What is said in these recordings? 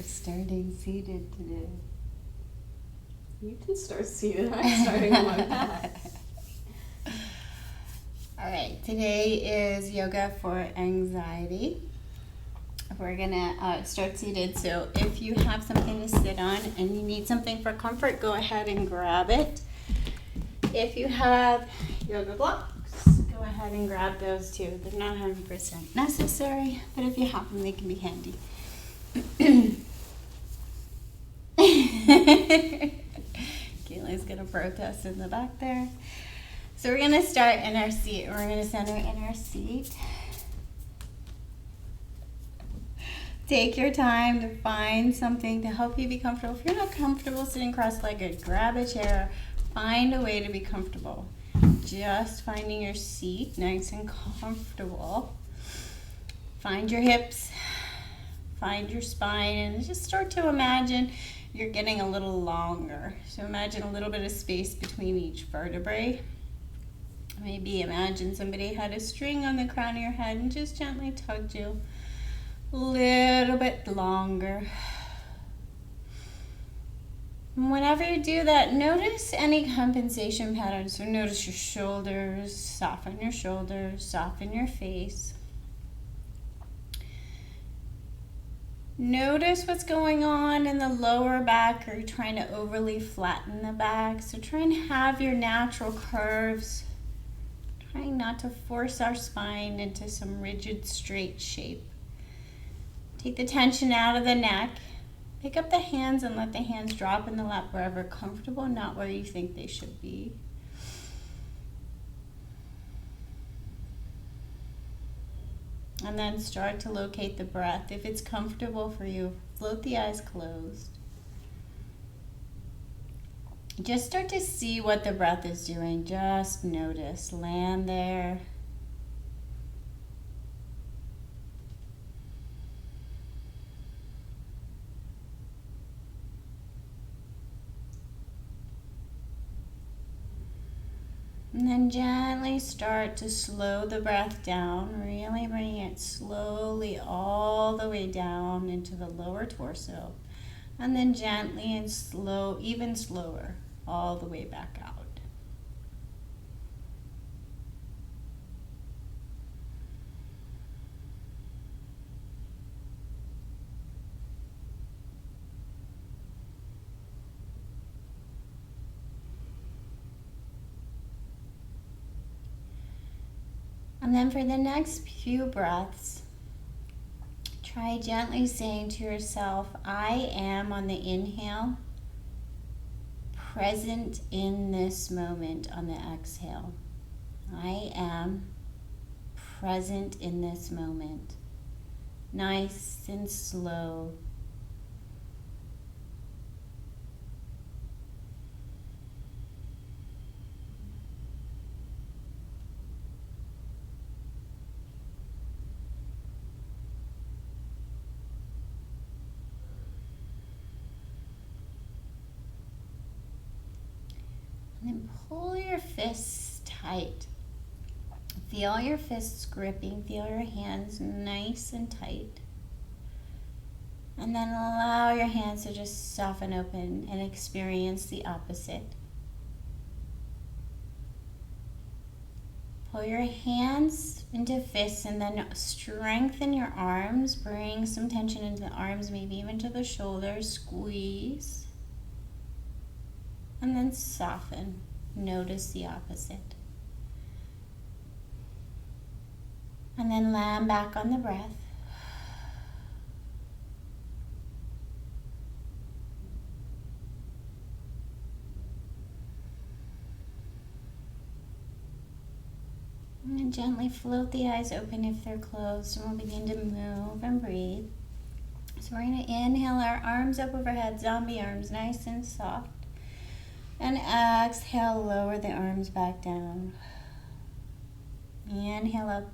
We're starting seated today. You can start seated. I'm starting on my back. All right, today is yoga for anxiety. We're gonna start seated, so if you have something to sit on and you need something for comfort, go ahead and grab it. If you have yoga blocks, go ahead and grab those too. They're not 100% necessary, but if you have them, they can be handy. Kayla's gonna protest in the back there. So we're gonna start in our seat. We're gonna center in our seat. Take your time to find something to help you be comfortable. If you're not comfortable sitting cross-legged, grab a chair. Find a way to be comfortable. Just finding your seat nice and comfortable. Find your hips. Find your spine, and just start to imagine you're getting a little longer. So imagine a little bit of space between each vertebrae. Maybe imagine somebody had a string on the crown of your head and just gently tugged you a little bit longer. And whenever you do that, notice any compensation patterns. So notice your shoulders, soften your face. Notice what's going on in the lower back. Are you trying to overly flatten the back? So try and have your natural curves. Trying not to force our spine into some rigid, straight shape. Take the tension out of the neck. Pick up the hands and let the hands drop in the lap wherever comfortable, not where you think they should be. And then start to locate the breath. If it's comfortable for you, float the eyes closed. Just start to see what the breath is doing. Just notice. Land there. And then gently start to slow the breath down, really bringing it slowly all the way down into the lower torso. And then gently and slow, even slower, all the way back out. And then for the next few breaths, try gently saying to yourself, I am on the inhale, present in this moment on the exhale. I am present in this moment. Nice and slow. And then pull your fists tight. Feel your fists gripping. Feel your hands nice and tight. And then allow your hands to just soften open and experience the opposite. Pull your hands into fists and then strengthen your arms. Bring some tension into the arms, maybe even to the shoulders. Squeeze. And then soften. Notice the opposite. And then land back on the breath. And then gently float the eyes open if they're closed, and we'll begin to move and breathe. So we're going to inhale our arms up overhead, zombie arms, nice and soft. And exhale, lower the arms back down. Inhale up.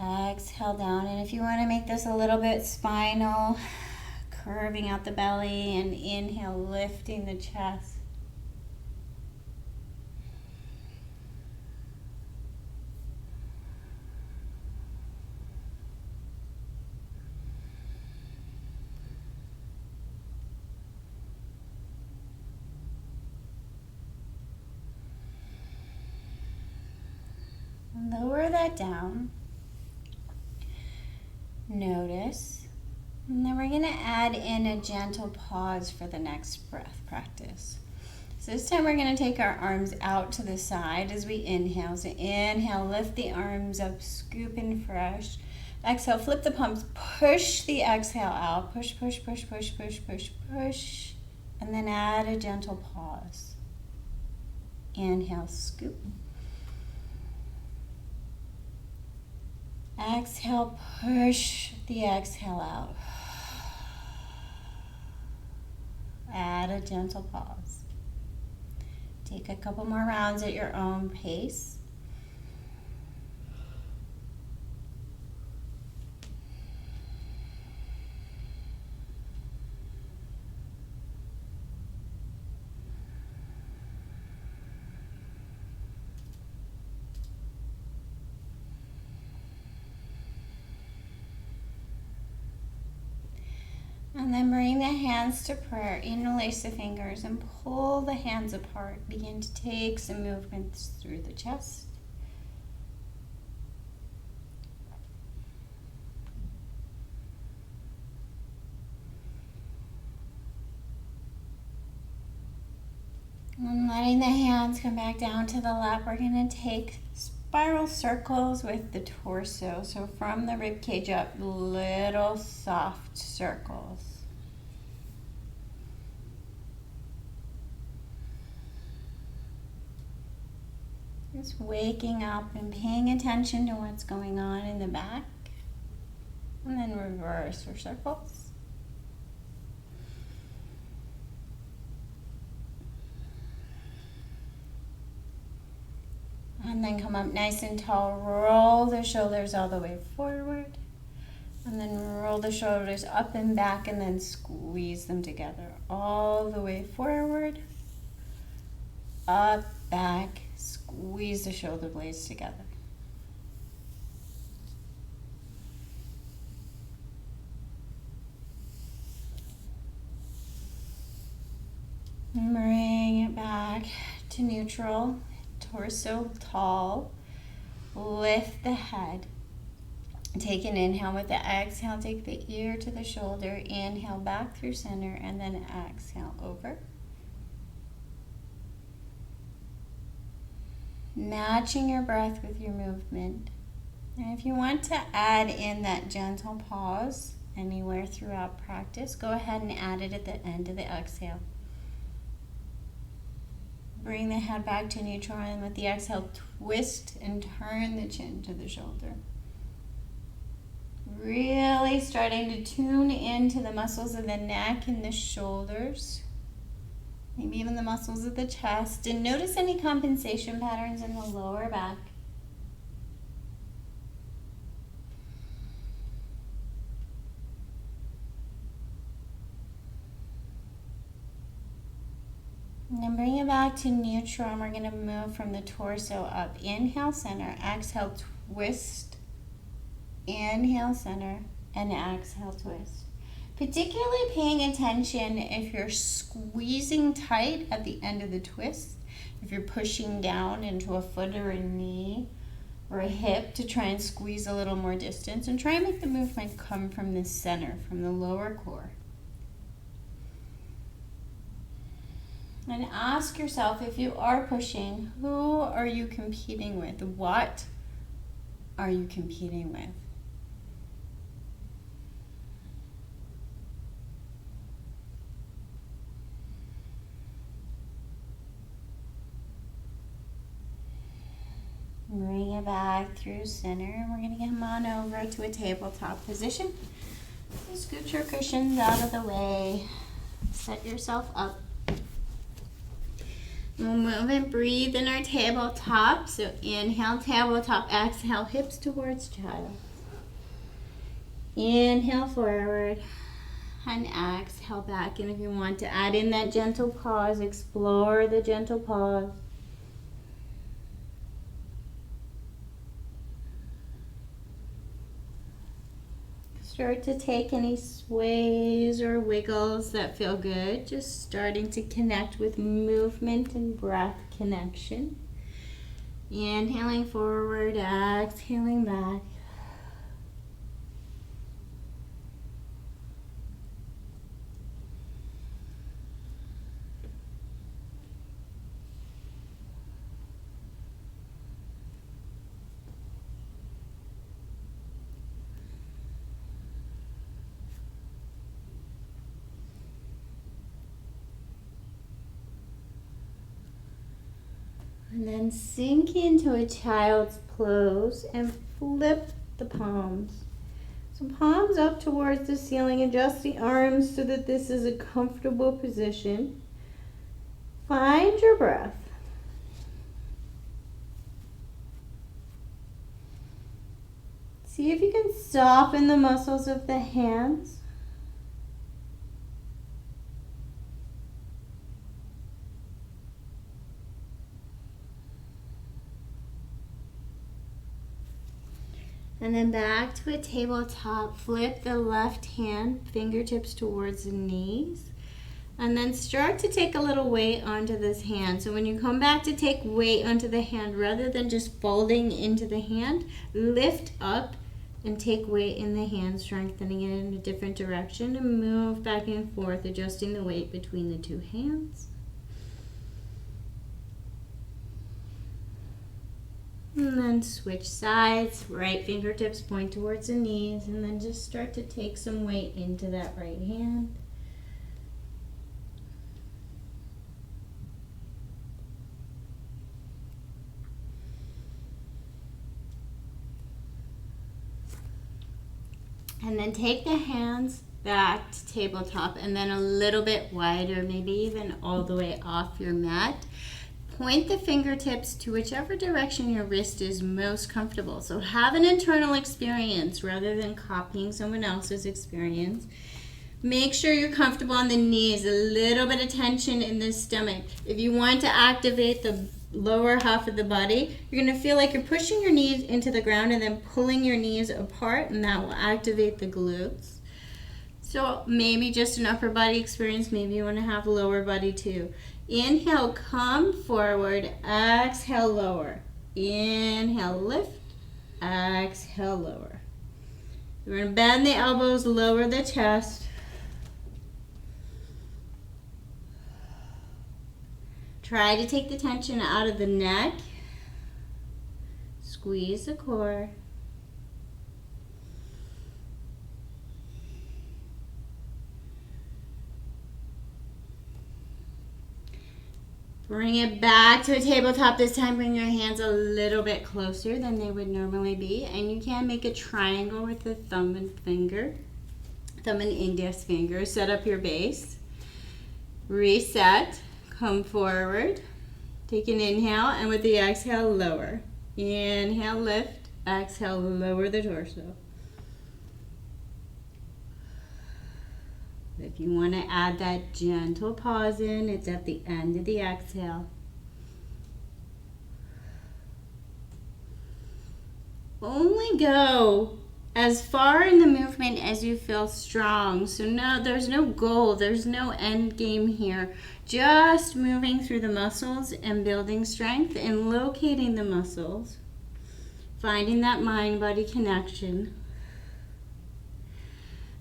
Exhale down. And if you want to make this a little bit spinal, curving out the belly, and inhale, lifting the chest. Lower that down. Notice. And then we're going to add in a gentle pause for the next breath practice. So this time we're going to take our arms out to the side as we inhale. So inhale, lift the arms up, scoop in fresh. Exhale, flip the palms, push the exhale out. Push, push, push, push, push, push, push. And then add a gentle pause. Inhale, scoop. Exhale, push the exhale out. Add a gentle pause. Take a couple more rounds at your own pace. And then bring the hands to prayer. Interlace the fingers and pull the hands apart. Begin to take some movements through the chest. And letting the hands come back down to the lap, we're going to take spiral circles with the torso. So from the rib cage up, little soft circles. Just waking up and paying attention to what's going on in the back. And then reverse for circles. And then come up nice and tall. Roll the shoulders all the way forward. And then roll the shoulders up and back and then squeeze them together. All the way forward. Up, back. Squeeze the shoulder blades together. Bring it back to neutral. Torso tall. Lift the head. Take an inhale with the exhale. Take the ear to the shoulder. Inhale back through center and then exhale over. Matching your breath with your movement. And if you want to add in that gentle pause anywhere throughout practice, go ahead and add it at the end of the exhale. Bring the head back to neutral and with the exhale, twist and turn the chin to the shoulder. Really starting to tune into the muscles of the neck and the shoulders. Maybe even the muscles of the chest. And notice any compensation patterns in the lower back. And then bring it back to neutral and we're going to move from the torso up. Inhale, center. Exhale, twist. Inhale, center. And exhale, twist. Particularly paying attention if you're squeezing tight at the end of the twist, if you're pushing down into a foot or a knee or a hip to try and squeeze a little more distance, and try and make the movement come from the center, from the lower core. And ask yourself, if you are pushing, who are you competing with? What are you competing with? Bring it back through center, and we're going to come on over to a tabletop position. So scoot your cushions out of the way. Set yourself up. We'll move and breathe in our tabletop. So inhale, tabletop. Exhale, hips towards child. Inhale forward. And exhale back. And if you want to add in that gentle pause, explore the gentle pause. Start to take any sways or wiggles that feel good. Just starting to connect with movement and breath connection. Inhaling forward, exhaling back. And then sink into a child's pose and flip the palms. So palms up towards the ceiling. Adjust the arms so that this is a comfortable position. Find your breath. See if you can soften the muscles of the hands. And then back to a tabletop. Flip the left hand, fingertips towards the knees. And then start to take a little weight onto this hand. So when you come back to take weight onto the hand, rather than just folding into the hand, lift up and take weight in the hand, strengthening it in a different direction, and move back and forth, adjusting the weight between the two hands. And then switch sides, right fingertips point towards the knees, and then just start to take some weight into that right hand. And then take the hands back to tabletop and then a little bit wider, maybe even all the way off your mat. Point the fingertips to whichever direction your wrist is most comfortable. So have an internal experience rather than copying someone else's experience. Make sure you're comfortable on the knees, a little bit of tension in the stomach. If you want to activate the lower half of the body, you're going to feel like you're pushing your knees into the ground and then pulling your knees apart, and that will activate the glutes. So maybe just an upper body experience, maybe you want to have lower body too. Inhale, come forward, exhale, lower. Inhale, lift, exhale, lower. We're going to bend the elbows, lower the chest. Try to take the tension out of the neck. Squeeze the core. Bring it back to a tabletop. This time bring your hands a little bit closer than they would normally be. And you can make a triangle with the thumb and index finger. Set up your base. Reset. Come forward. Take an inhale, and with the exhale, lower. Inhale, lift. Exhale, lower the torso. If you want to add that gentle pause in, it's at the end of the exhale. Only go as far in the movement as you feel strong. So no, there's no goal, there's no end game here. Just moving through the muscles and building strength and locating the muscles. Finding that mind-body connection.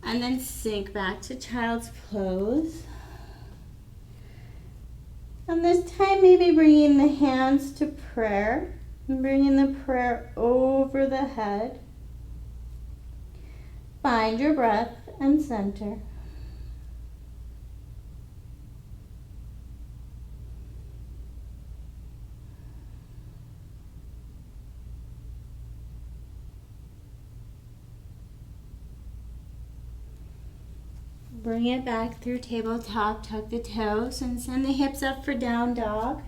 And then sink back to child's pose. And this time maybe bringing the hands to prayer. And bringing the prayer over the head. Find your breath and center. Bring it back through tabletop, tuck the toes, and send the hips up for down dog.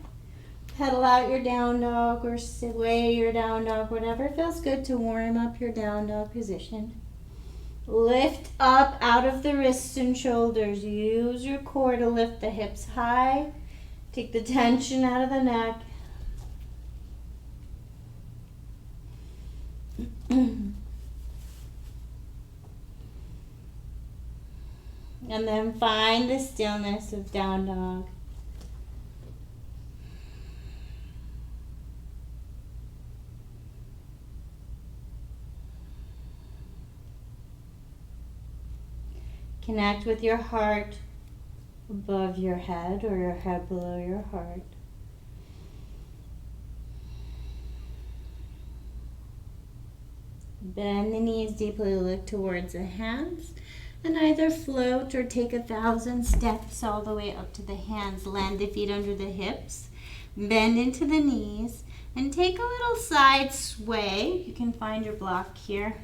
Pedal out your down dog or sway your down dog, whatever feels good to warm up your down dog position. Lift up out of the wrists and shoulders. Use your core to lift the hips high. Take the tension out of the neck. And then find the stillness of down dog. Connect with your heart above your head or your head below your heart. Bend the knees deeply, look towards the hands, and either float or take 1,000 steps all the way up to the hands. Land the feet under the hips, bend into the knees, and take a little side sway. You can find your block here.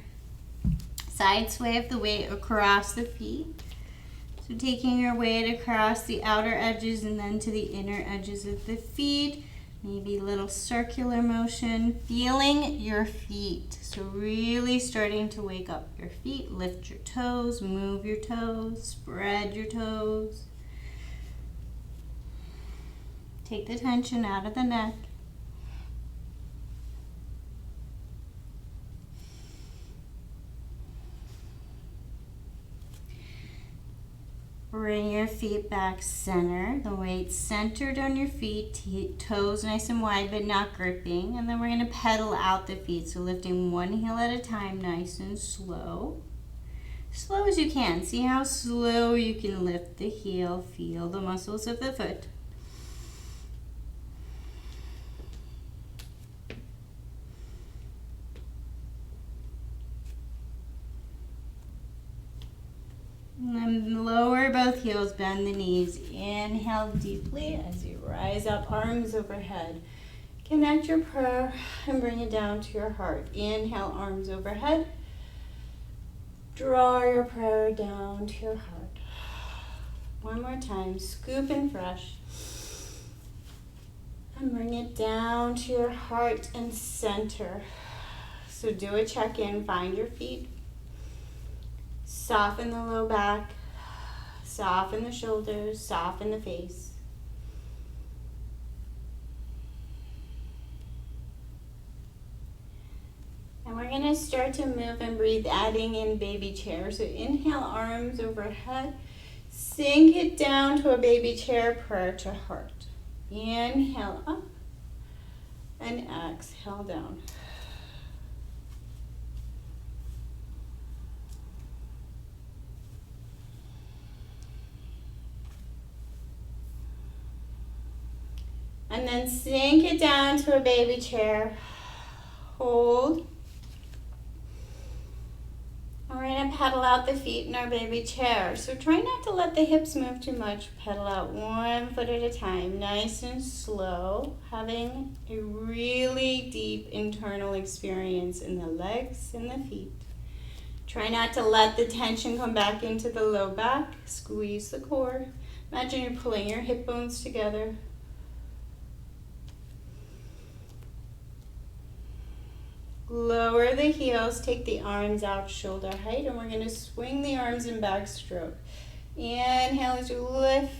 Side sway of the weight across the feet. So taking your weight across the outer edges and then to the inner edges of the feet. Maybe a little circular motion, feeling your feet. So really starting to wake up your feet. Lift your toes, move your toes, spread your toes. Take the tension out of the neck. Bring your feet back center. The weight centered on your feet, toes nice and wide but not gripping. And then we're going to pedal out the feet. So lifting one heel at a time, nice and slow. Slow as you can. See how slow you can lift the heel. Feel the muscles of the foot. And then lower both heels, bend the knees. Inhale deeply as you rise up, arms overhead. Connect your prayer and bring it down to your heart. Inhale, arms overhead. Draw your prayer down to your heart. One more time, scoop and fresh. And bring it down to your heart and center. So do a check-in, find your feet. Soften the low back, soften the shoulders, soften the face. And we're going to start to move and breathe, adding in baby chair. So inhale, arms overhead. Sink it down to a baby chair, prayer to heart. Inhale up and exhale down. And then sink it down to a baby chair. Hold. And we're going to pedal out the feet in our baby chair. So try not to let the hips move too much. Pedal out one foot at a time, nice and slow. Having a really deep internal experience in the legs and the feet. Try not to let the tension come back into the low back. Squeeze the core. Imagine you're pulling your hip bones together. Lower the heels, take the arms out shoulder height, and we're going to swing the arms in backstroke. Inhale as you lift.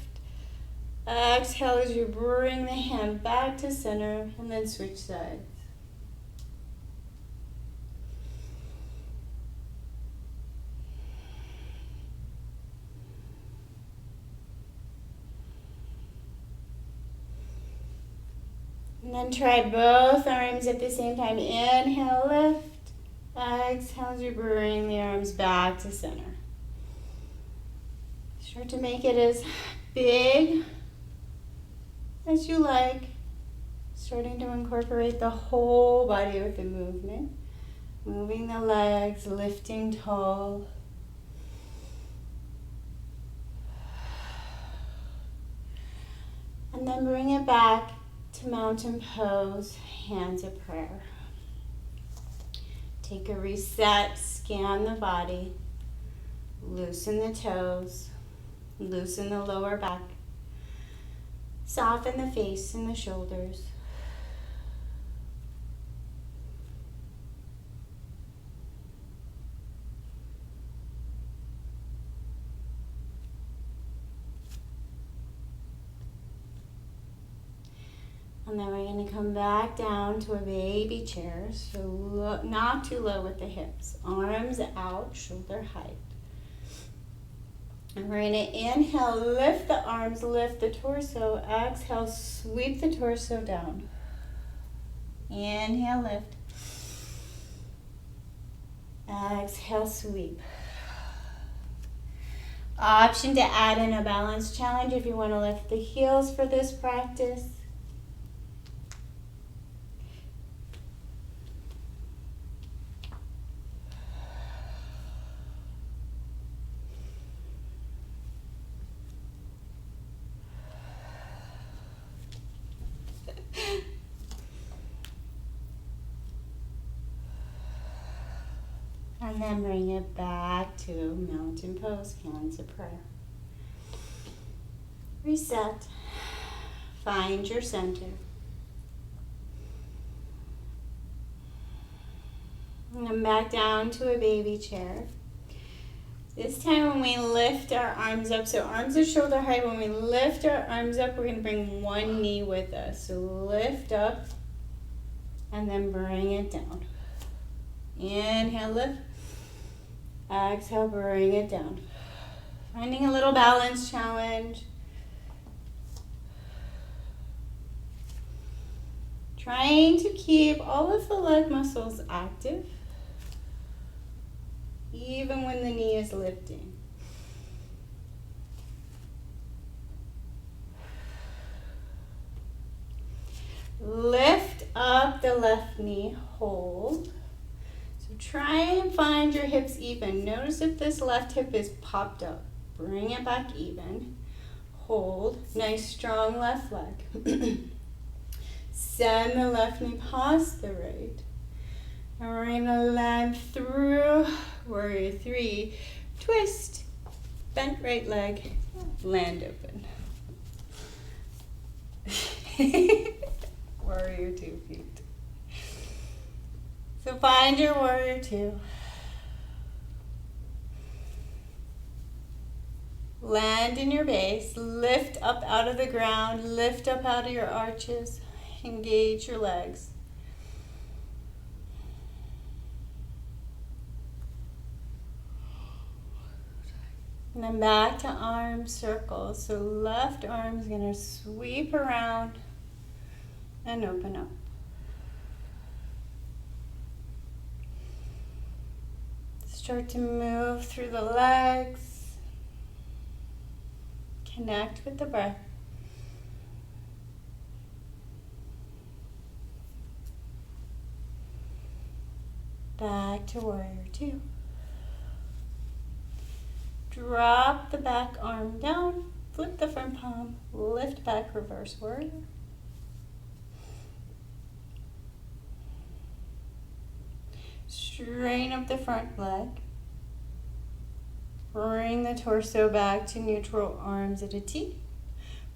Exhale as you bring the hand back to center, and then switch sides. And then try both arms at the same time. Inhale, lift. Exhale as you bring the arms back to center. Start to make it as big as you like. Starting to incorporate the whole body with the movement. Moving the legs, lifting tall. And then bring it back to mountain pose, hands of prayer. Take a reset, scan the body, loosen the toes, loosen the lower back, soften the face and the shoulders. And then we're going to come back down to a baby chair, so not too low with the hips. Arms out, shoulder height. And we're going to inhale, lift the arms, lift the torso. Exhale, sweep the torso down. Inhale, lift. Exhale, sweep. Option to add in a balance challenge if you want to lift the heels for this practice. And then bring it back to mountain pose, hands of prayer. Reset. Find your center. And then back down to a baby chair. This time when we lift our arms up, so arms are shoulder height, when we lift our arms up, we're going to bring one knee with us. So lift up and then bring it down. Inhale, lift. Exhale, bring it down. Finding a little balance challenge. Trying to keep all of the leg muscles active, even when the knee is lifting. Lift up the left knee, hold. Try and find your hips even. Notice if this left hip is popped up. Bring it back even. Hold. Nice strong left leg. Send the left knee past the right. And we're going to land through warrior three. Twist. Bent right leg. Land open. Warrior two feet. So find your warrior two. Land in your base. Lift up out of the ground. Lift up out of your arches. Engage your legs. And then back to arm circles. So left arm is going to sweep around and open up. Start to move through the legs. Connect with the breath. Back to warrior two. Drop the back arm down. Flip the front palm. Lift back, reverse warrior. Straighten up the front leg. Bring the torso back to neutral, arms at a T.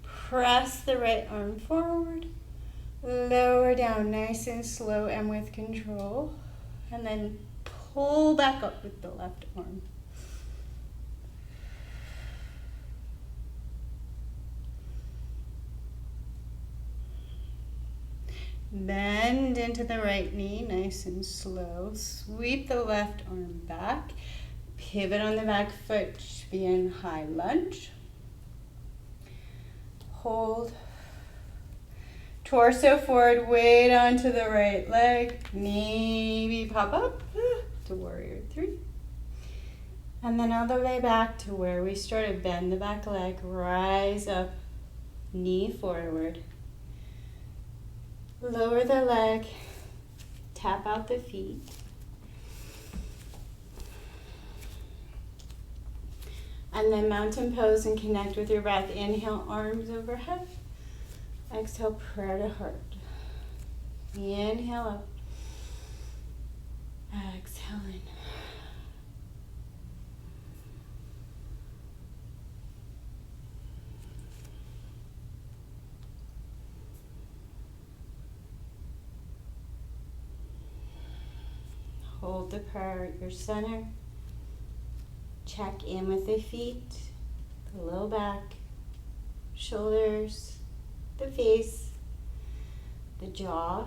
Press the right arm forward. Lower down nice and slow and with control. And then pull back up with the left arm. Bend into the right knee, nice and slow. Sweep the left arm back. Pivot on the back foot, be in high lunge. Hold. Torso forward, weight onto the right leg. Maybe pop up to warrior three. And then all the way back to where we started. Bend the back leg, rise up, knee forward. Lower the leg, tap out the feet. And then mountain pose and connect with your breath. Inhale, arms overhead. Exhale, prayer to heart. Inhale up. Exhale in. Hold the prayer at your center. Check in with the feet, the low back, shoulders, the face, the jaw.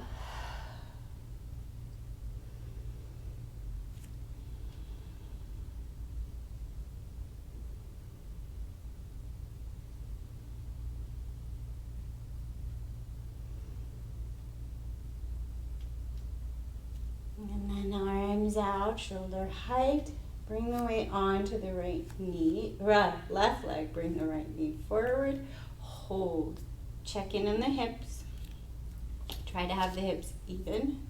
And then arms out, shoulder height, Bring the weight onto the right knee, left leg. Bring the right knee forward. Hold. Check in on the hips. Try to have the hips even.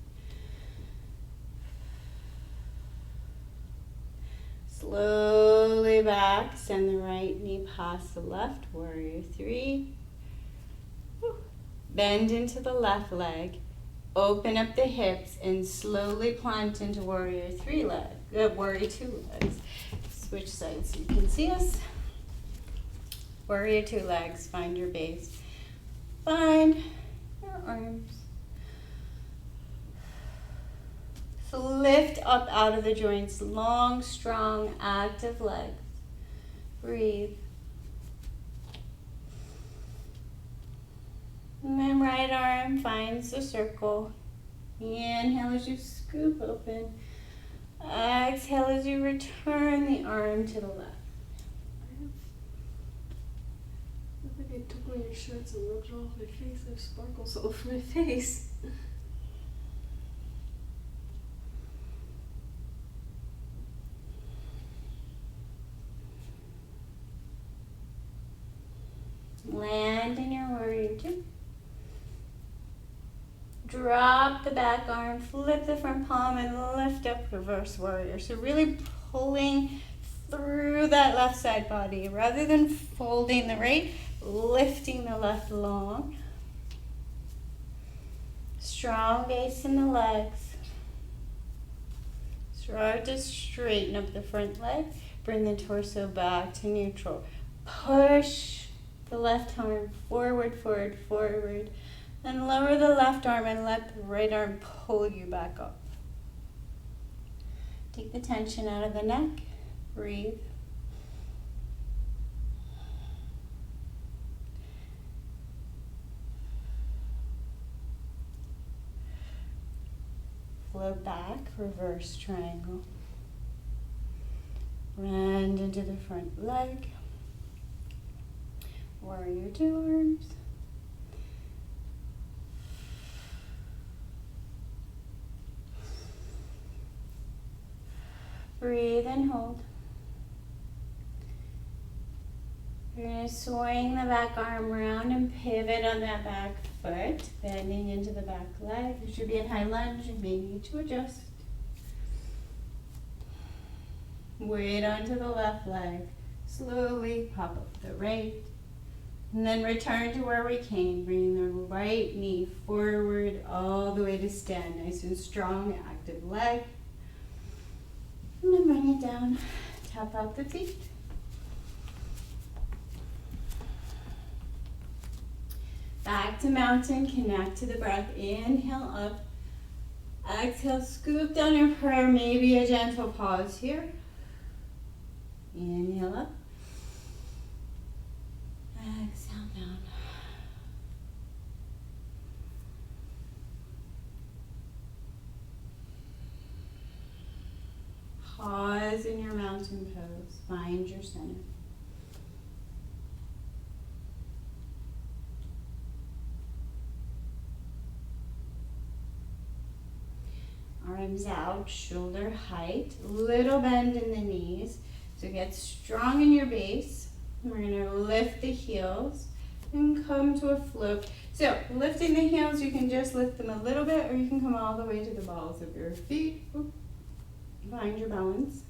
Slowly back. Send the right knee past the left. Warrior 3. Bend into the left leg. Open up the hips and slowly plant into warrior 3 leg. Warrior 2 legs. Switch sides so you can see us. Warrior 2 legs. Find your base. Find your arms. So lift up out of the joints. Long, strong, active legs. Breathe. And then right arm finds the circle. Inhale as you scoop open. Exhale as you return the arm to the left. I think I took one of your shirts and rubbed it off my face. There's sparkles all over my face. Land in your warrior 2. Drop the back arm, flip the front palm, and lift up reverse warrior. So really pulling through that left side body. Rather than folding the right, lifting the left long. Strong base in the legs. Start to straighten up the front leg. Bring the torso back to neutral. Push the left arm forward, forward, forward. Then lower the left arm and let the right arm pull you back up. Take the tension out of the neck. Breathe. Float back, reverse triangle. Round into the front leg. Warrior 2 arms. Breathe and hold. You're going to swing the back arm around and pivot on that back foot, bending into the back leg. You should be in high lunge and may need to adjust. Weight onto the left leg. Slowly pop up the right. And then return to where we came, bringing the right knee forward all the way to stand. Nice and strong, active leg. And then bring it down, tap out the feet. Back to mountain, connect to the breath. Inhale up. Exhale, scoop down your prayer, maybe a gentle pause here. Inhale up. Exhale down. Pause in your mountain pose. Find your center. Arms out, shoulder height. Little bend in the knees. So get strong in your base. We're going to lift the heels and come to a float. So lifting the heels, you can just lift them a little bit or you can come all the way to the balls of your feet. Oop. Find your balance.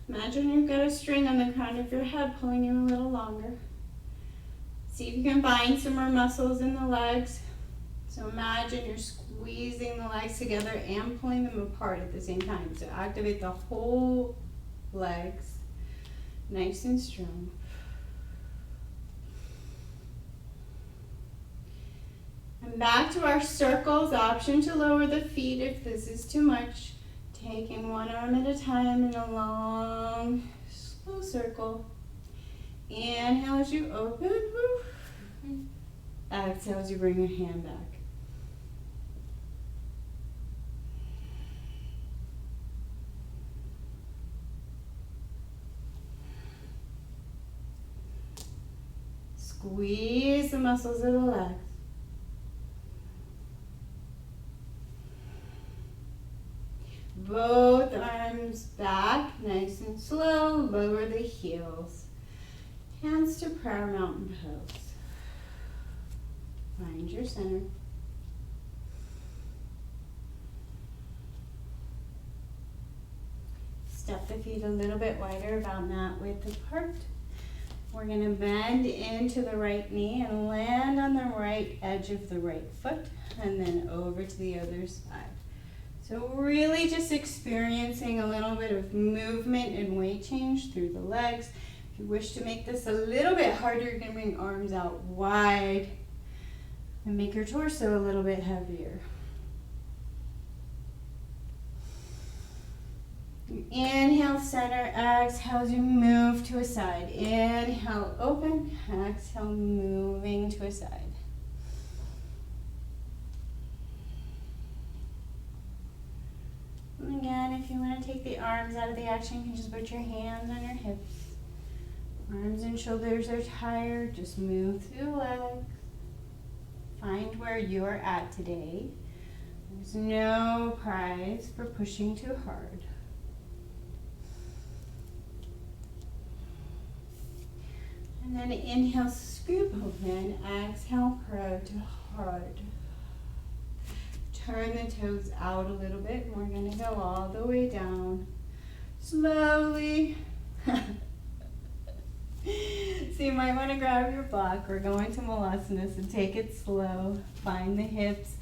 Imagine you've got a string on the crown of your head pulling you a little longer. See if you can find some more muscles in the legs. So imagine you're squeezing the legs together and pulling them apart at the same time. So activate the whole legs, nice and strong. And back to our circles, option to lower the feet if this is too much. Taking one arm at a time in a long, slow circle. Inhale as you open. Exhale as you bring your hand back. Squeeze the muscles of the legs. Both arms arms back, nice and slow. Lower the heels. Hands to prayer mountain pose. Find your center. Step the feet a little bit wider, about mat width apart. We're going to bend into the right knee and land on the right edge of the right foot, and then over to the other side. So really just experiencing a little bit of movement and weight change through the legs. If you wish to make this a little bit harder, you're going to bring arms out wide and make your torso a little bit heavier. Inhale, center, exhale as you move to a side. Inhale, open, exhale, moving to a side. And again, if you want to take the arms out of the action, you can just put your hands on your hips. Arms and shoulders are tired, just move through the legs. Find where you're at today. There's no prize for pushing too hard. And then inhale, scoop open. Exhale, crow to hard. Turn the toes out a little bit. And we're going to go all the way down. Slowly. So you might want to grab your block. We're going to Malasana, so take it slow. Find the hips.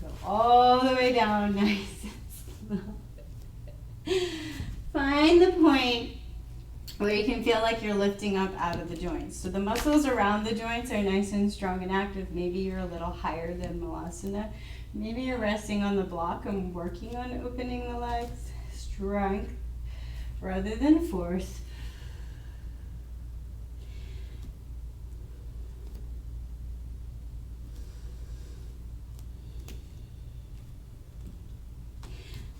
Go all the way down, nice and slow. Find the point where you can feel like you're lifting up out of the joints. So the muscles around the joints are nice and strong and active. Maybe you're a little higher than Malasana. Maybe you're resting on the block and working on opening the legs. Strength rather than force.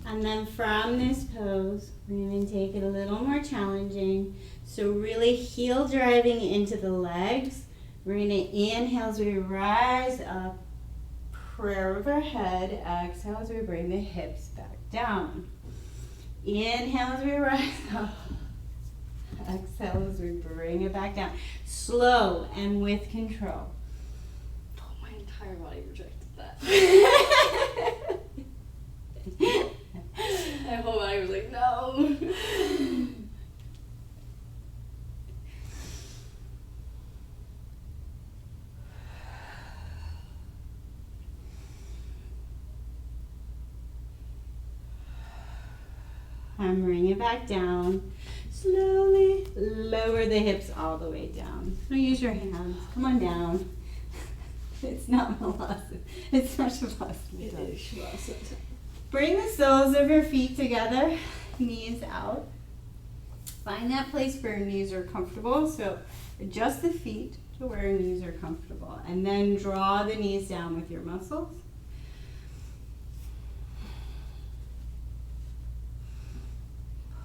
And then from this pose, we're going to take it a little more challenging. So really heel driving into the legs. We're going to inhale as we rise up, prayer overhead. Exhale as we bring the hips back down. Inhale as we rise up. Exhale as we bring it back down. Slow and with control. Oh, my entire body rejected that. My whole body was like, no. And bring it back down. Slowly lower the hips all the way down. Now use your hands. Come on down. It's not Malasana. It's not Shavasana. It is Shavasana. Bring the soles of your feet together, knees out. Find that place where your knees are comfortable. So adjust the feet to where your knees are comfortable. And then draw the knees down with your muscles.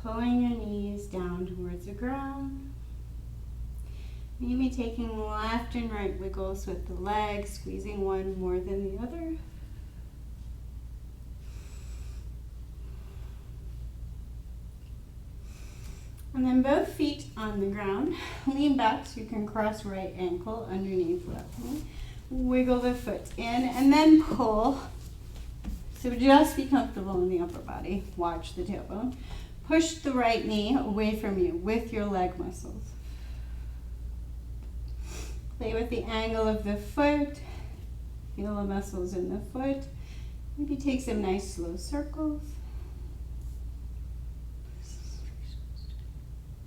Pulling your knees down towards the ground. Maybe taking left and right wiggles with the legs, squeezing one more than the other. And then both feet on the ground. Lean back so you can cross right ankle underneath left knee. Wiggle the foot in and then pull. So just be comfortable in the upper body. Watch the tailbone. Push the right knee away from you with your leg muscles. Play with the angle of the foot. Feel the muscles in the foot. Maybe take some nice slow circles.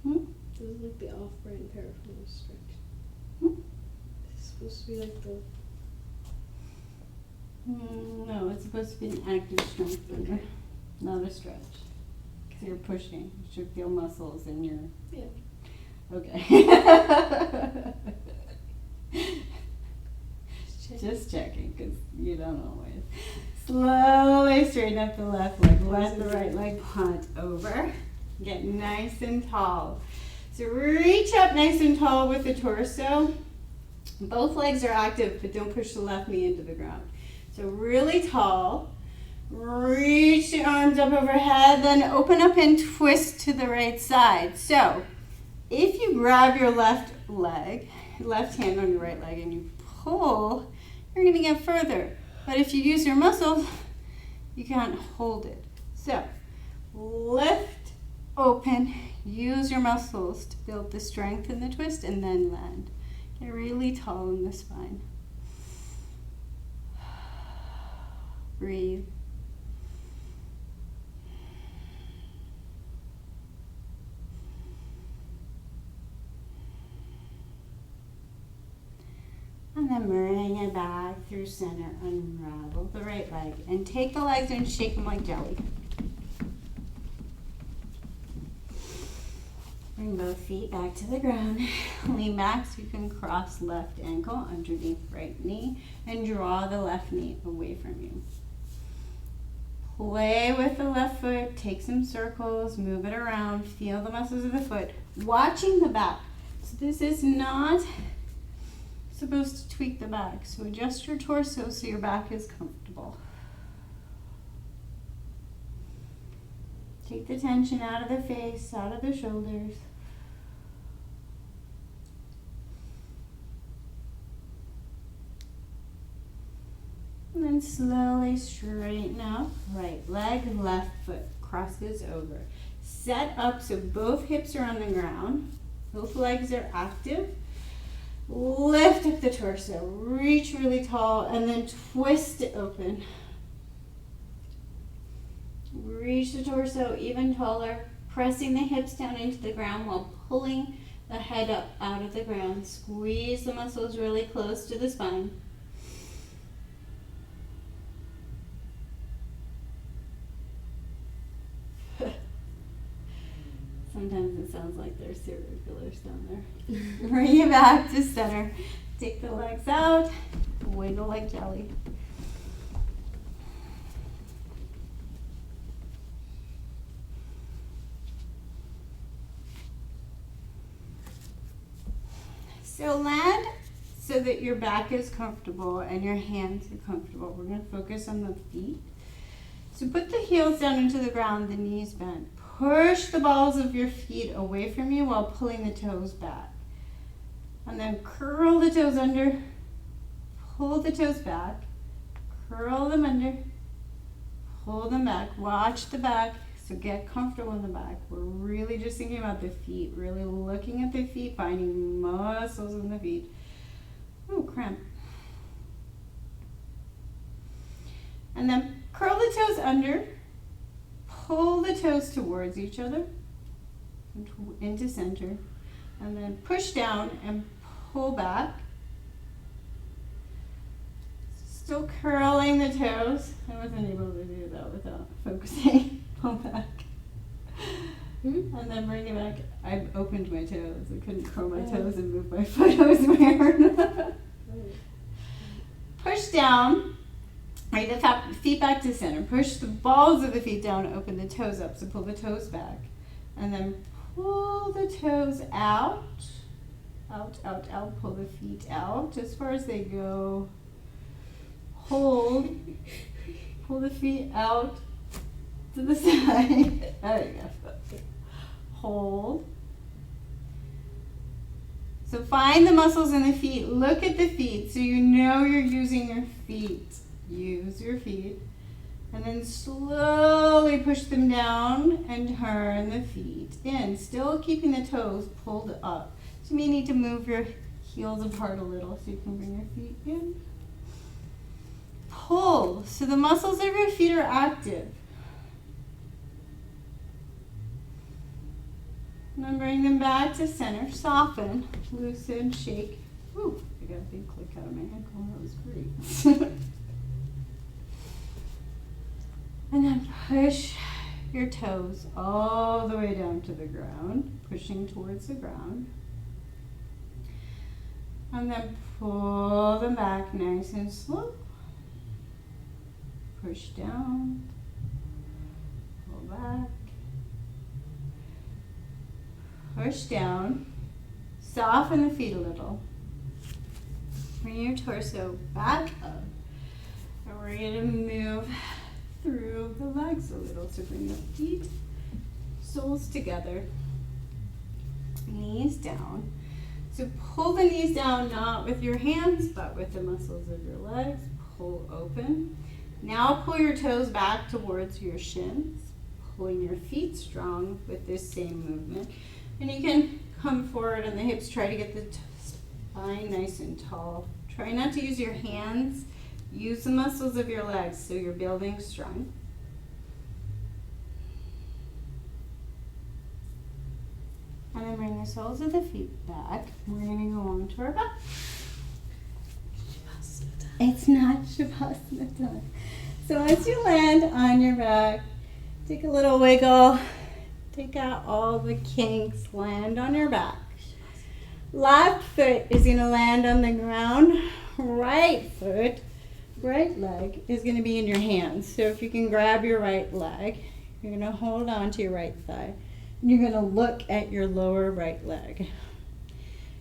This is like the off-brand paraphrase stretch. It's supposed to be like the... No, it's supposed to be an active strength finger, not a stretch. So you're pushing. You should feel muscles in your... Yeah. Okay. Just checking, because you don't always. Slowly straighten up the left leg. Let the right leg punt over. Get nice and tall. So reach up nice and tall with the torso. Both legs are active, but don't push the left knee into the ground. So really tall. Reach the arms up overhead, then open up and twist to the right side. So if you grab your left hand on your right leg and you pull, you're going to get further. But if you use your muscle, you can't hold it. So lift, open, use your muscles to build the strength in the twist, and then land. Get really tall in the spine. Breathe. And then bring it back through center. Unravel the right leg. And take the legs and shake them like jelly. Bring both feet back to the ground. Lean back so you can cross left ankle underneath right knee. And draw the left knee away from you. Play with the left foot. Take some circles. Move it around. Feel the muscles of the foot. Watching the back. So this is not supposed to tweak the back, so adjust your torso so your back is comfortable. Take the tension out of the face, out of the shoulders. And then slowly straighten up. Right leg, left foot crosses over. Set up so both hips are on the ground. Both legs are active. Lift up the torso, reach really tall, and then twist it open. Reach the torso even taller, pressing the hips down into the ground while pulling the head up out of the ground. Squeeze the muscles really close to the spine. Sometimes it sounds like there's serial killers down there. Bring it back to center. Take the legs out. Wiggle like jelly. So land so that your back is comfortable and your hands are comfortable. We're going to focus on the feet. So put the heels down into the ground, the knees bent. Push the balls of your feet away from you while pulling the toes back. And then curl the toes under, pull the toes back, curl them under, pull them back. Watch the back, so get comfortable in the back. We're really just thinking about the feet, really looking at the feet, finding muscles in the feet. Oh, cramp. And then curl the toes under. Pull the toes towards each other into center, and then push down and pull back. Still curling the toes. I wasn't able to do that without focusing. Pull back. And then bring it back. I opened my toes. I couldn't curl my toes and move my foot. I was weird. Push down. Right, the feet back to center. Push the balls of the feet down, open the toes up. So pull the toes back. And then pull the toes out. Out, out, out. Pull the feet out as far as they go. Hold. Pull the feet out to the side. There you go. Hold. So find the muscles in the feet. Look at the feet so you know you're using your feet. Use your feet. And then slowly push them down and turn the feet in. Still keeping the toes pulled up. So you may need to move your heels apart a little so you can bring your feet in. Pull. So the muscles of your feet are active. And then bring them back to center. Soften, loosen, shake. Ooh, I got a big click out of my ankle. That was great. And then push your toes all the way down to the ground, pushing towards the ground. And then pull them back nice and slow. Push down, pull back. Push down, soften the feet a little. Bring your torso back up. And we're going to move through the legs a little. So bring the feet, soles together, knees down. So pull the knees down, not with your hands, but with the muscles of your legs. Pull open. Now pull your toes back towards your shins, pulling your feet strong with this same movement. And you can come forward on the hips, try to get the spine nice and tall. Try not to use your hands. Use the muscles of your legs so you're building strength. And then bring the soles of the feet back. We're going to go on to our back. It's not Shavasana time. So as you land on your back, take a little wiggle. Take out all the kinks. Land on your back. Left foot is going to land on the ground. Right foot, right leg is going to be in your hands. So if you can grab your right leg, you're going to hold on to your right thigh. And you're going to look at your lower right leg.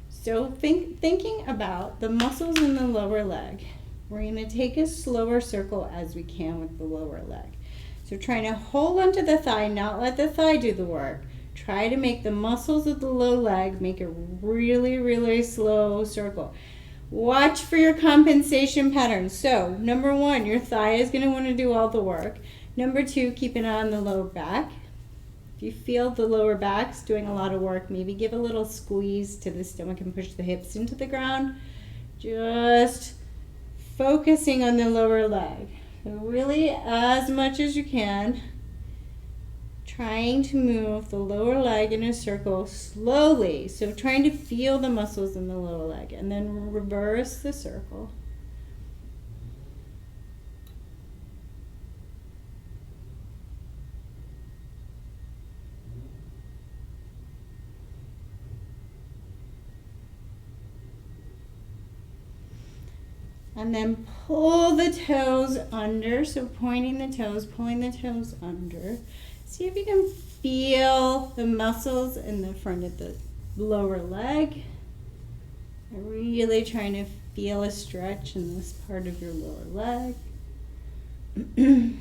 So thinking about the muscles in the lower leg, we're going to take as slower circle as we can with the lower leg. So trying to hold onto the thigh, not let the thigh do the work. Try to make the muscles of the low leg make a really, really slow circle. Watch for your compensation patterns. So number one, your thigh is going to want to do all the work. Number two, keep an eye on the lower back. If you feel the lower back's doing a lot of work, maybe give a little squeeze to the stomach and push the hips into the ground. Just focusing on the lower leg. So really, as much as you can, trying to move the lower leg in a circle slowly. So trying to feel the muscles in the lower leg and then reverse the circle. And then pull the toes under, so pointing the toes, pulling the toes under. See if you can feel the muscles in the front of the lower leg. Really trying to feel a stretch in this part of your lower leg. And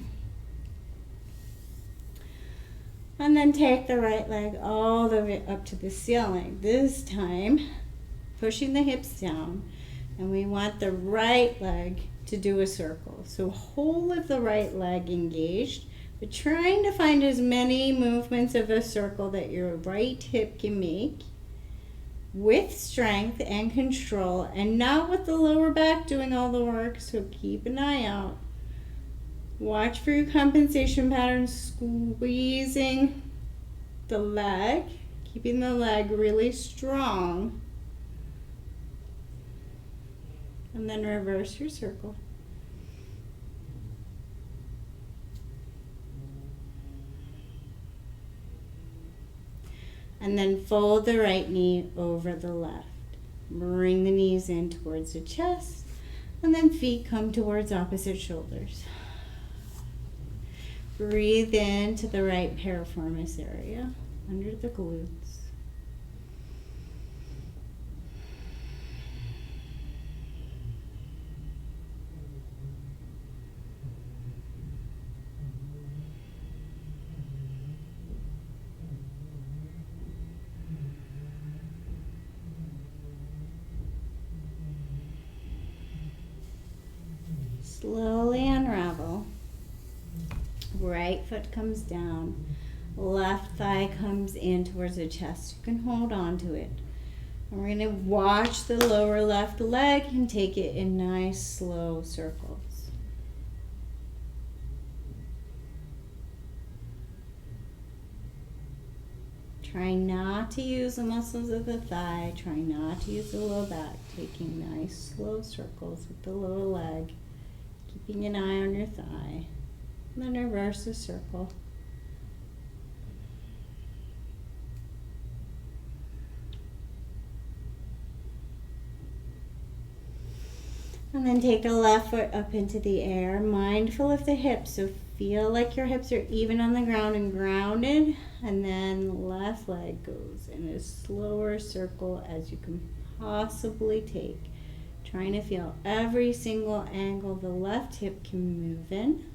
then take the right leg all the way up to the ceiling. This time, pushing the hips down. And we want the right leg to do a circle. So whole of the right leg engaged, but trying to find as many movements of a circle that your right hip can make with strength and control, and not with the lower back doing all the work. So keep an eye out. Watch for your compensation patterns, squeezing the leg, keeping the leg really strong. And then reverse your circle. And then fold the right knee over the left. Bring the knees in towards the chest. And then feet come towards opposite shoulders. Breathe into the right piriformis area, under the glutes. Slowly unravel. Right foot comes down. Left thigh comes in towards the chest. You can hold on to it. And we're going to watch the lower left leg and take it in nice slow circles. Try not to use the muscles of the thigh. Try not to use the low back. Taking nice slow circles with the lower leg. Keeping an eye on your thigh. And then reverse the circle. And then take the left foot up into the air, mindful of the hips. So feel like your hips are even on the ground and grounded. And then left leg goes in as slower circle as you can possibly take. Trying to feel every single angle the left hip can move in.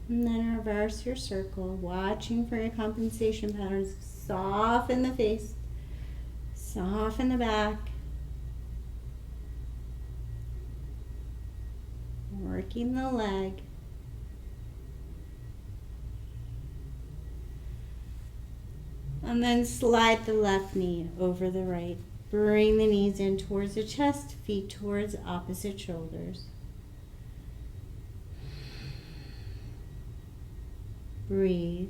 And then reverse your circle, watching for your compensation patterns. Soften the face, soften the back. Working the leg. And then slide the left knee over the right. Bring the knees in towards the chest, feet towards opposite shoulders. Breathe.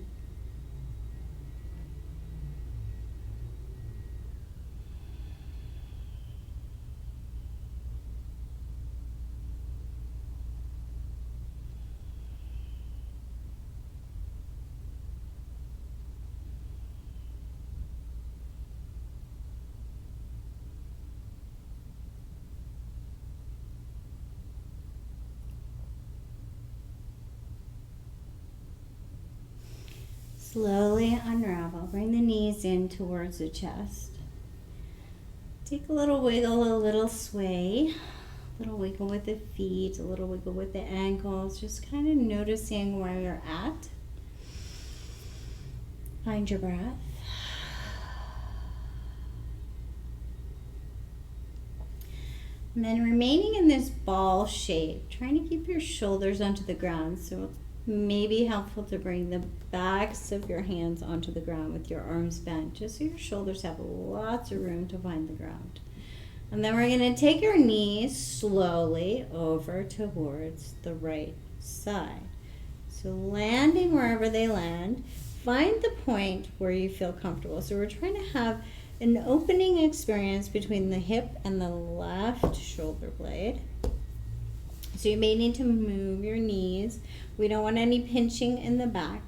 Slowly unravel. Bring the knees in towards the chest. Take a little wiggle, a little sway. A little wiggle with the feet, a little wiggle with the ankles. Just kind of noticing where you're at. Find your breath. And then remaining in this ball shape, trying to keep your shoulders onto the ground. So it may be helpful to bring the backs of your hands onto the ground with your arms bent, just so your shoulders have lots of room to find the ground. And then we're going to take your knees slowly over towards the right side. So landing wherever they land, find the point where you feel comfortable. So we're trying to have an opening experience between the hip and the left shoulder blade. So you may need to move your knees. We don't want any pinching in the back.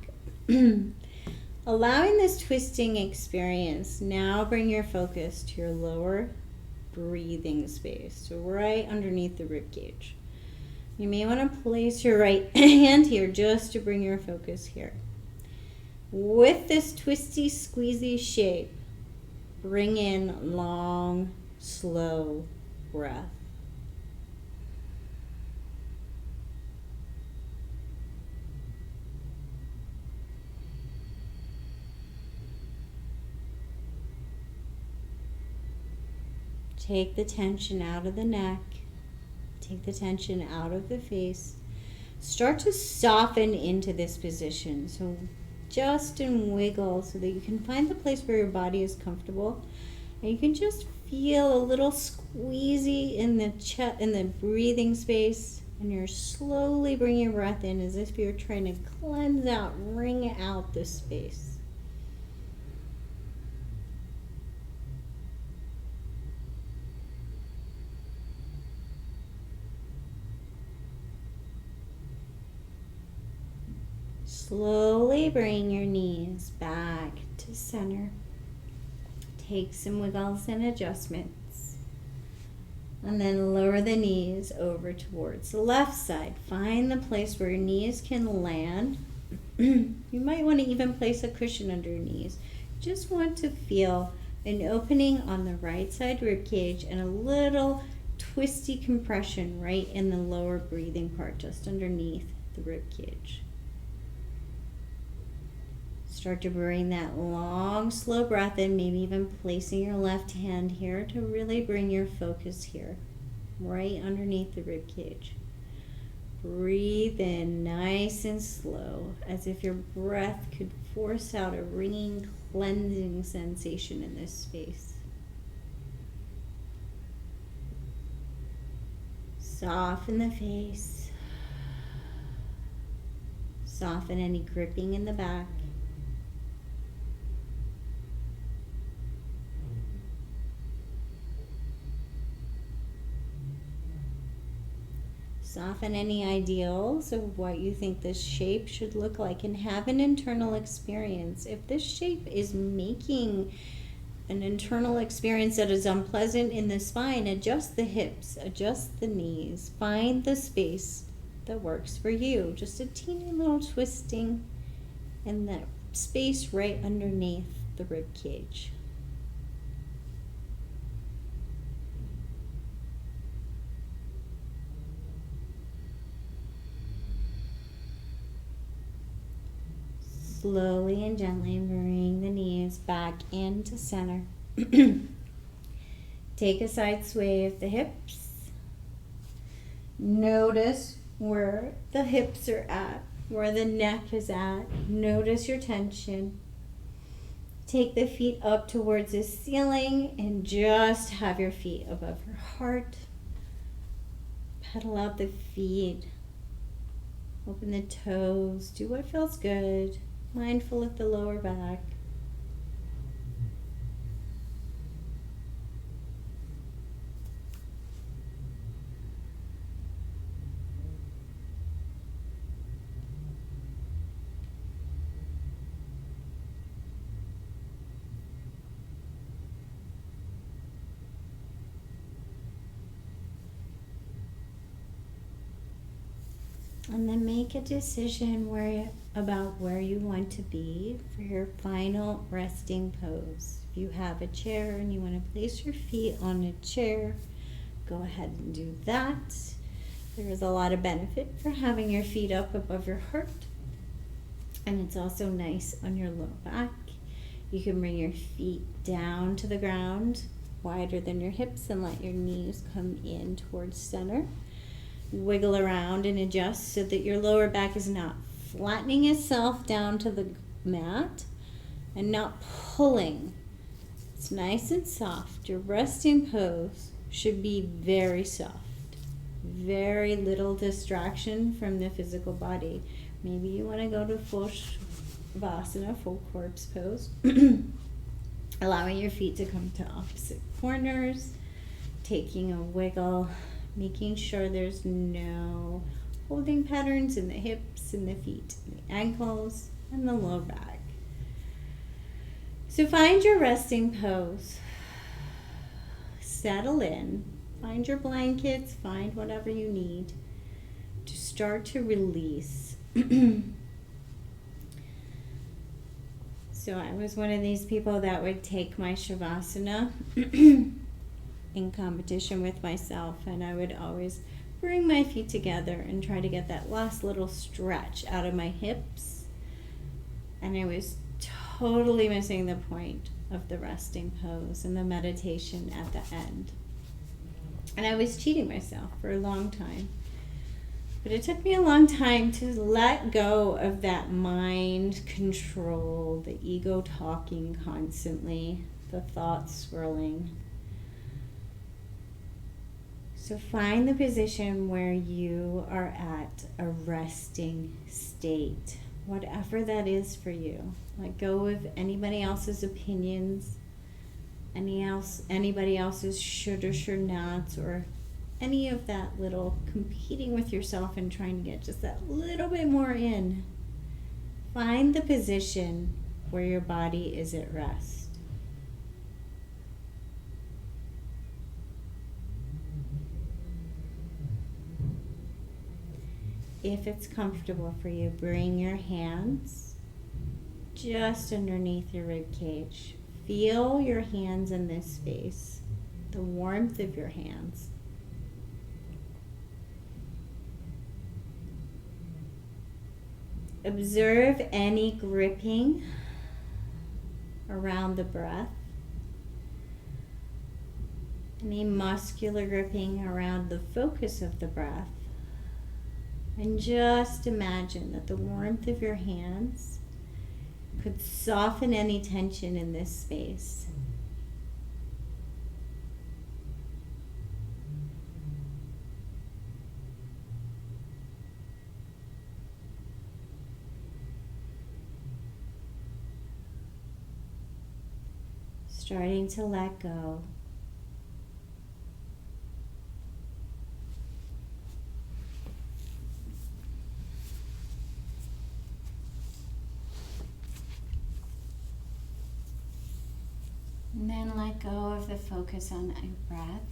Allowing this twisting experience, now bring your focus to your lower breathing space, so right underneath the rib cage. You may want to place your right hand here just to bring your focus here. With this twisty, squeezy shape, bring in long, slow breath. Take the tension out of the neck. Take the tension out of the face. Start to soften into this position. So just wiggle so that you can find the place where your body is comfortable. And you can just feel a little squeezy in the chest, in the breathing space. And you're slowly bringing your breath in as if you're trying to cleanse out, wring out this space. Slowly bring your knees back to center. Take some wiggles and adjustments. And then lower the knees over towards the left side. Find the place where your knees can land. You might want to even place a cushion under your knees. Just want to feel an opening on the right side rib cage and a little twisty compression right in the lower breathing part, just underneath the rib cage. Start to bring that long, slow breath in, maybe even placing your left hand here to really bring your focus here, right underneath the rib cage. Breathe in nice and slow, as if your breath could force out a ringing, cleansing sensation in this space. Soften the face. Soften any gripping in the back. Soften any ideals of what you think this shape should look like and have an internal experience. If this shape is making an internal experience that is unpleasant in the spine, adjust the hips, adjust the knees, find the space that works for you. Just a teeny little twisting in that space right underneath the rib cage. Slowly and gently bring the knees back into center. Take a side sway of the hips. Notice where the hips are at, where the neck is at. Notice your tension. Take the feet up towards the ceiling and just have your feet above your heart. Pedal out the feet. Open the toes. Do what feels good. Mindful of the lower back. And then make a decision about where you want to be for your final resting pose. If you have a chair and you want to place your feet on a chair, go ahead and do that. There is a lot of benefit for having your feet up above your heart. And it's also nice on your low back. You can bring your feet down to the ground, wider than your hips, and let your knees come in towards center. Wiggle around and adjust so that your lower back is not flattening itself down to the mat and not pulling. It's nice and soft. Your resting pose should be very soft. Very little distraction from the physical body. Maybe you want to go to full Shavasana, full corpse pose. Allowing your feet to come to opposite corners. Taking a wiggle. Making sure there's no holding patterns in the hips and the feet and the ankles and the low back. So find your resting pose. Settle in. Find your blankets. Find whatever you need to start to release. So I was one of these people that would take my Shavasana in competition with myself, and I would always bring my feet together and try to get that last little stretch out of my hips, and I was totally missing the point of the resting pose and the meditation at the end, and I was cheating myself for a long time. But it took me a long time to let go of that mind control, the ego talking constantly, the thoughts swirling. So find the position where you are at a resting state, whatever that is for you. Let go of anybody else's opinions, anybody else's should or should nots, or any of that little competing with yourself and trying to get just that little bit more in. Find the position where your body is at rest. If it's comfortable for you, bring your hands just underneath your rib cage. Feel your hands in this space, the warmth of your hands. Observe any gripping around the breath, any muscular gripping around the focus of the breath. And just imagine that the warmth of your hands could soften any tension in this space. Starting to let go. And then let go of the focus on a breath.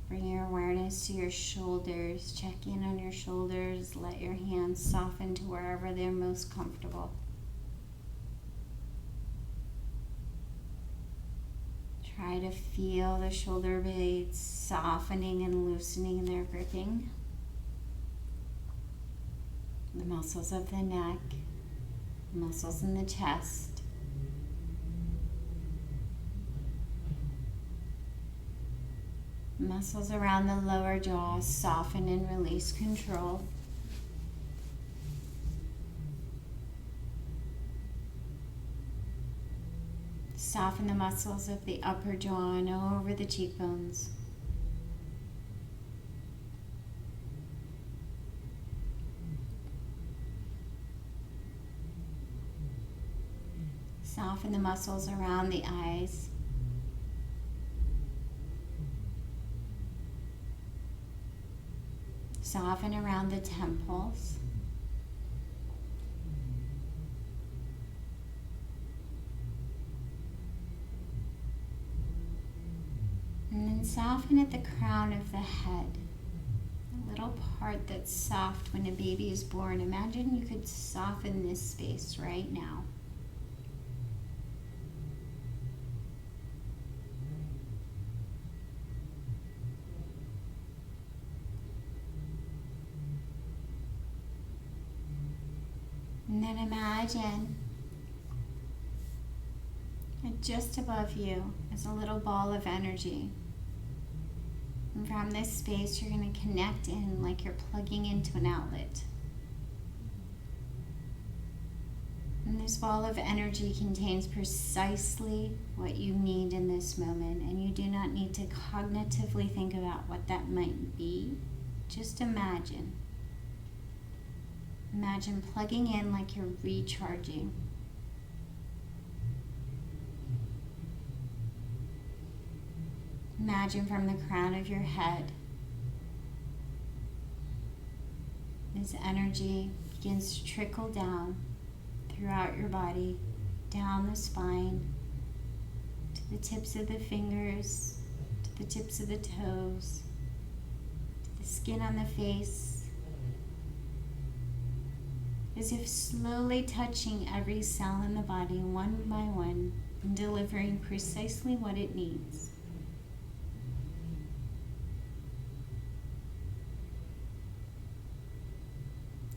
Bring your awareness to your shoulders. Check in on your shoulders. Let your hands soften to wherever they're most comfortable. Try to feel the shoulder blades softening and loosening in their gripping. the muscles of the neck, muscles in the chest. Muscles around the lower jaw soften and release control. Soften the muscles of the upper jaw and over the cheekbones. Soften the muscles around the eyes. Soften around the temples. And then soften at the crown of the head. The little part that's soft when a baby is born. Imagine you could soften this space right now. And then imagine that just above you is a little ball of energy. And from this space, you're going to connect in like you're plugging into an outlet. And this ball of energy contains precisely what you need in this moment. And you do not need to cognitively think about what that might be. Just imagine. Imagine plugging in like you're recharging. Imagine from the crown of your head, this energy begins to trickle down throughout your body, down the spine, to the tips of the fingers, to the tips of the toes, to the skin on the face, as if slowly touching every cell in the body one by one and delivering precisely what it needs.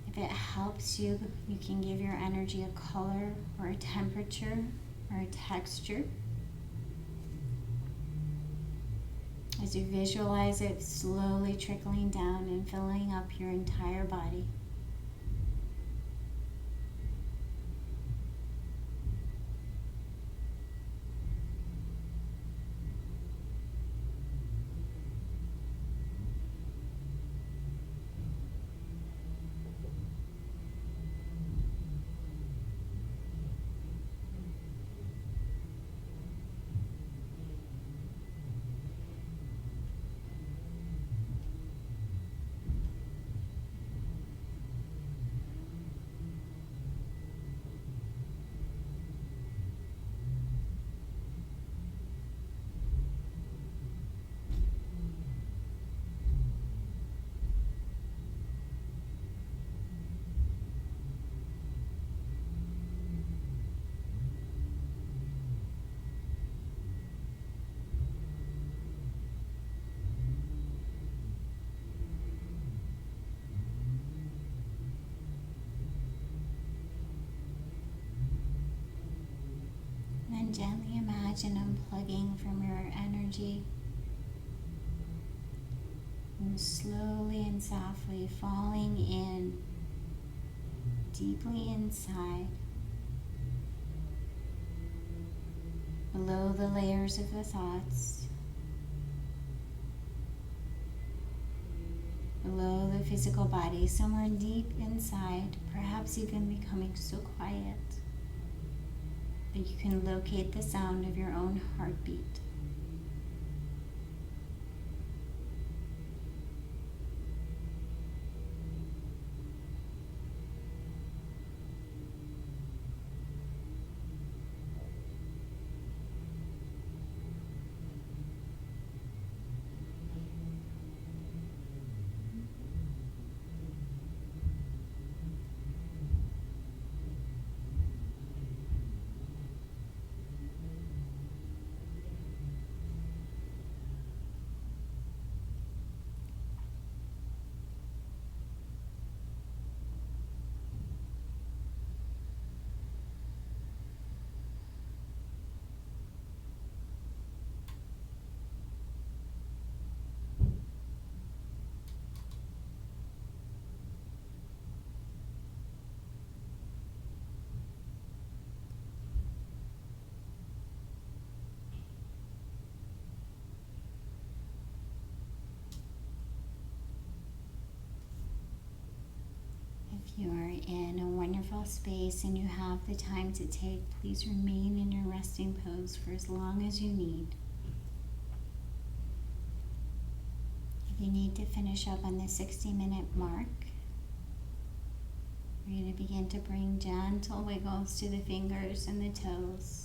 If it helps you, you can give your energy a color or a temperature or a texture. As you visualize it slowly trickling down and filling up your entire body. And gently imagine unplugging from your energy and slowly and softly falling in deeply inside, below the layers of the thoughts, below the physical body, somewhere deep inside, perhaps even becoming so quiet that you can locate the sound of your own heartbeat. If you are in a wonderful space and you have the time to take, please remain in your resting pose for as long as you need. If you need to finish up on the 60-minute mark, we're going to begin to bring gentle wiggles to the fingers and the toes.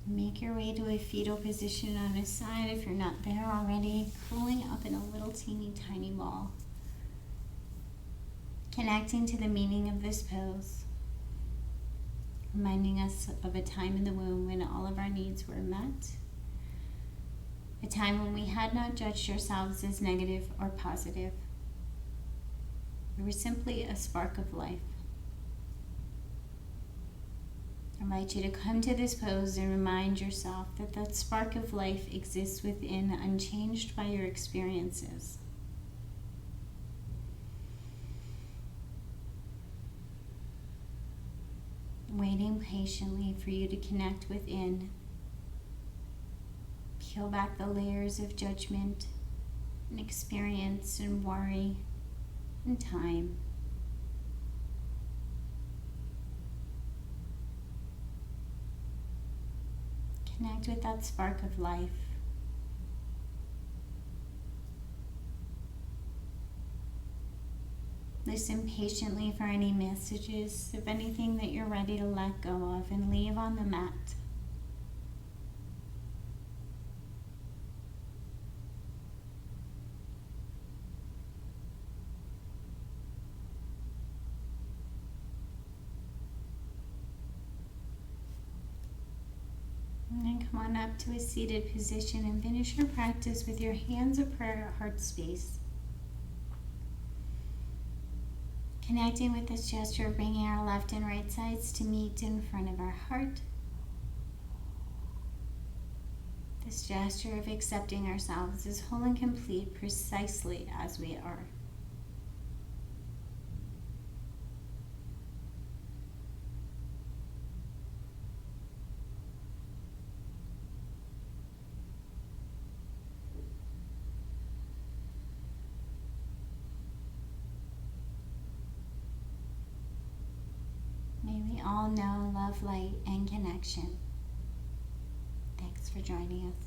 Make your way to a fetal position on a side if you're not there already, curling up in a little teeny tiny ball. Connecting to the meaning of this pose, reminding us of a time in the womb when all of our needs were met, a time when we had not judged ourselves as negative or positive. We were simply a spark of life. I invite you to come to this pose and remind yourself that that spark of life exists within, unchanged by your experiences. Waiting patiently for you to connect within. Peel back the layers of judgment and experience and worry and time. Connect with that spark of life. Listen patiently for any messages, if anything that you're ready to let go of, and leave on the mat. And then come on up to a seated position and finish your practice with your hands of prayer at heart space. Connecting with this gesture, bringing our left and right sides to meet in front of our heart. This gesture of accepting ourselves as whole and complete precisely as we are. May we all know love, light, and connection. Thanks for joining us.